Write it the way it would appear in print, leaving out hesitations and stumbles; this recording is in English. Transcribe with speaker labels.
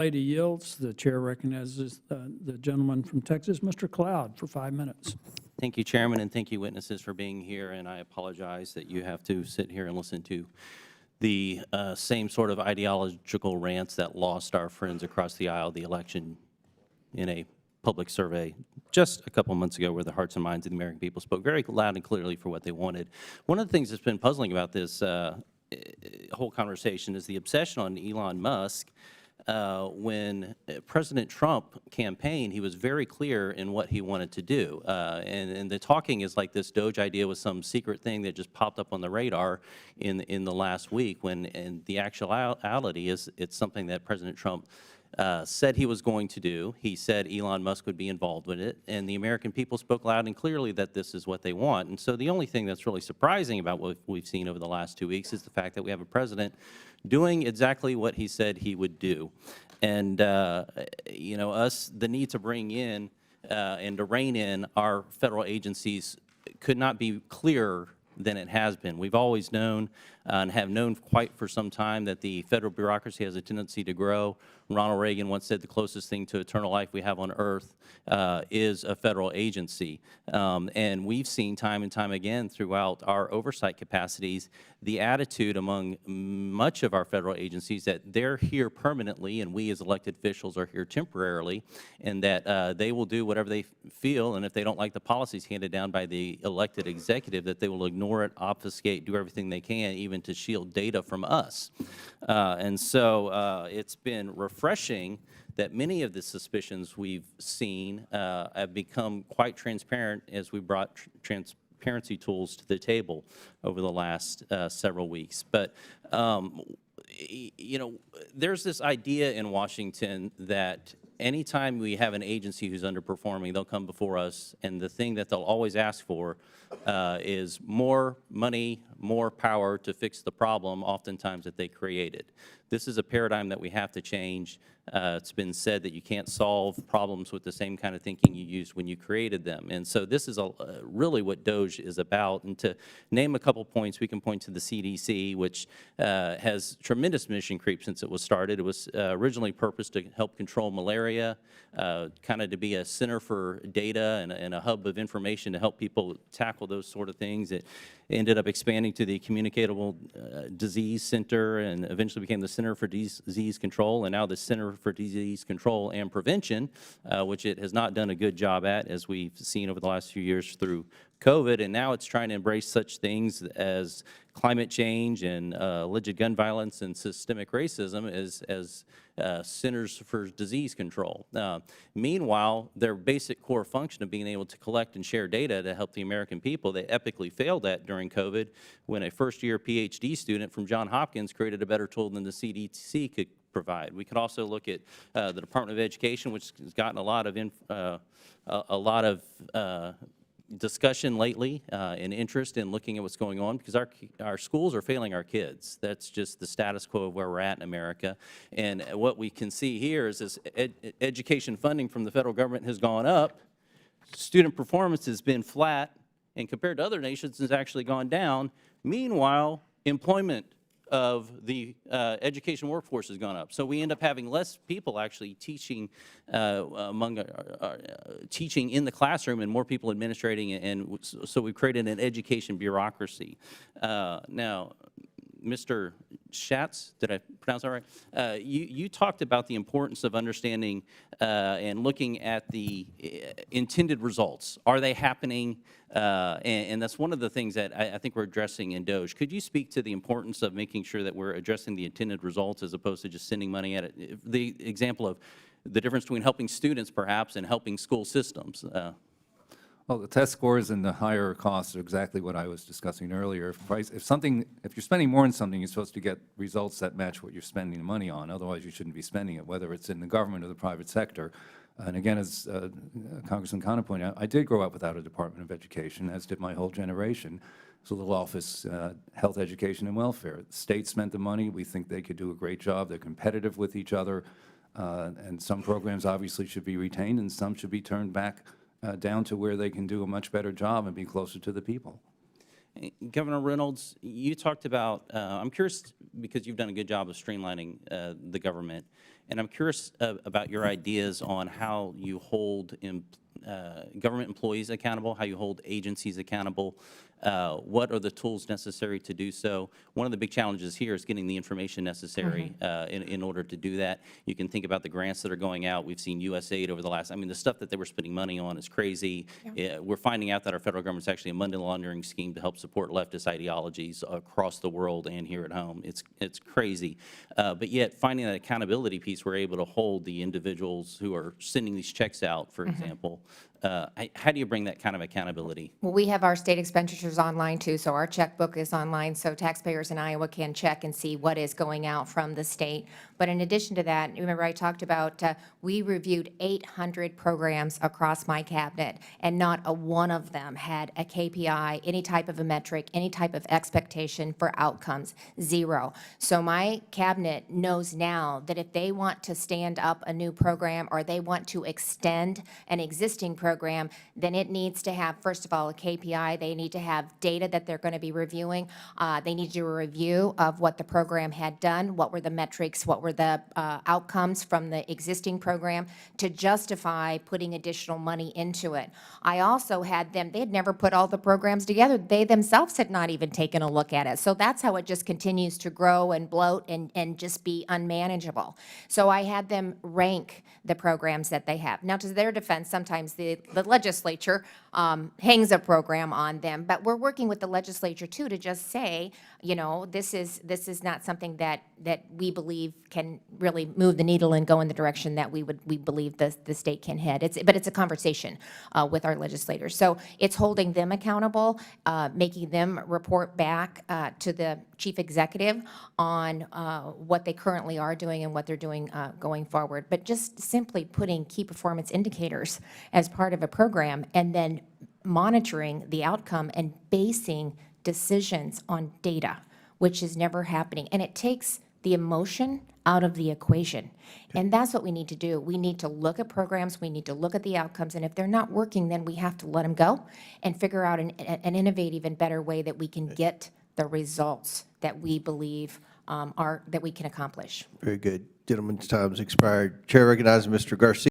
Speaker 1: Lady yields. The chair recognizes the gentleman from Texas, Mr. Cloud, for 5 minutes.
Speaker 2: Thank you, Chairman, and thank you, witnesses, for being here. And I apologize that you have to sit here and listen to the same sort of ideological rants that lost our friends across the aisle the election in a public survey just a couple months ago, where the hearts and minds of the American people spoke very loud and clearly for what they wanted. One of the things that's been puzzling about this whole conversation is the obsession on Elon Musk. When President Trump campaigned, he was very clear in what he wanted to do. And the talking is like this DOGE idea was some secret thing that just popped up on the radar in the last week, when in the actuality is it's something that President Trump said he was going to do. He said Elon Musk would be involved with it, and the American people spoke loud and clearly that this is what they want. And so the only thing that's really surprising about what we've seen over the last 2 weeks is the fact that we have a president doing exactly what he said he would do. And, you know, the need to bring in and to rein in our federal agencies could not be clearer than it has been. We've always known and have known quite for some time that the federal bureaucracy has a tendency to grow. Ronald Reagan once said the closest thing to eternal life we have on earth is a federal agency. And we've seen time and time again throughout our oversight capacities the attitude among much of our federal agencies that they're here permanently and we as elected officials are here temporarily, and that they will do whatever they feel, and if they don't like the policies handed down by the elected executive, that they will ignore it, obfuscate, do everything they can, even to shield data from us. And so it's been refreshing that many of the suspicions we've seen have become quite transparent as we brought transparency tools to the table over the last several weeks. But you know, there's this idea in Washington that anytime we have an agency who's underperforming, they'll come before us, and the thing that they'll always ask for is more money, more power to fix the problem, oftentimes, that they created. This is a paradigm that we have to change. It's been said that you can't solve problems with the same kind of thinking you used when you created them. And so this is really what DOGE is about. And to name a couple points, we can point to the CDC, which has tremendous mission creep since it was started. It was originally purposed to help control malaria, kind of to be a center for data and a hub of information to help people tackle those sort of things. It ended up expanding to the Communicable Disease Center, and eventually became the Center for Disease Control, and now the Center for Disease Control and Prevention, which it has not done a good job at, as we've seen over the last few years through COVID. And now it's trying to embrace such things as climate change and alleged gun violence and systemic racism as centers for disease control. Meanwhile, their basic core function of being able to collect and share data to help the American people, they epically failed at during COVID, when a first-year PhD student from Johns Hopkins created a better tool than the CDC could provide. We could also look at the Department of Education, which has gotten a lot of discussion lately and interest in looking at what's going on, because our schools are failing our kids. That's just the status quo of where we're at in America. And what we can see here is this education funding from the federal government has gone up, student performance has been flat, and compared to other nations has actually gone down. Meanwhile, employment of the education workforce has gone up. So we end up having less people actually teaching teaching in the classroom, and more people administrating, and so we've created an education bureaucracy. Now, Mr. Schatz, did I pronounce that right? You talked about the importance of understanding and looking at the intended results. Are they happening? And that's one of the things that I think we're addressing in DOGE. Could you speak to the importance of making sure that we're addressing the intended results as opposed to just sending money at it? The example of the difference between helping students, perhaps, and helping school systems.
Speaker 3: Well, the test scores and the higher costs are exactly what I was discussing earlier. If you're spending more on something, you're supposed to get results that match what you're spending the money on. Otherwise, you shouldn't be spending it, whether it's in the government or the private sector. And again, as Congressman Connor pointed out, I did grow up without a Department of Education, as did my whole generation. It's a little office, health, education, and welfare. The state spent the money. We think they could do a great job. They're competitive with each other. And some programs obviously should be retained, and some should be turned back down to where they can do a much better job and be closer to the people.
Speaker 2: Governor Reynolds, you talked about, I'm curious, because you've done a good job of streamlining the government, and I'm curious about your ideas on how you hold government employees accountable, how you hold agencies accountable. What are the tools necessary to do so? One of the big challenges here is getting the information necessary in order to do that. You can think about the grants that are going out. We've seen USAID over the last, I mean, the stuff that they were spending money on is crazy. We're finding out that our federal government's actually a money laundering scheme to help support leftist ideologies across the world and here at home. It's crazy. But yet, finding that accountability piece, we're able to hold the individuals who are sending these checks out, for example. How do you bring that kind of accountability?
Speaker 4: Well, we have our state expenditures online too, so our checkbook is online, so taxpayers in Iowa can check and see what is going out from the state. But in addition to that, remember I talked about, we reviewed 800 programs across my cabinet, and not a one of them had a KPI, any type of a metric, any type of expectation for outcomes, zero. So my cabinet knows now that if they want to stand up a new program or they want to extend an existing program, then it needs to have, first of all, a KPI. They need to have data that they're going to be reviewing. They need to do a review of what the program had done, what were the metrics, what were the outcomes from the existing program to justify putting additional money into it. I also had them, they had never put all the programs together. They themselves had not even taken a look at it. So that's how it just continues to grow and bloat and just be unmanageable. So I had them rank the programs that they have. Now, to their defense, sometimes the legislature hangs a program on them, but we're working with the legislature too to just say, you know, this is not something that we believe can really move the needle and go in the direction that we believe the state can head. But it's a conversation with our legislators. So it's holding them accountable, making them report back to the chief executive on what they currently are doing and what they're doing going forward. But just simply putting key performance indicators as part of a program and then monitoring the outcome and basing decisions on data, which is never happening. And it takes the emotion out of the equation. And that's what we need to do. We need to look at programs, we need to look at the outcomes, and if they're not working, then we have to let them go and figure out an innovative and better way that we can get the results that we believe that we can accomplish.
Speaker 5: Very good. Gentleman's time's expired. Chair recognizes Mr. Garcia.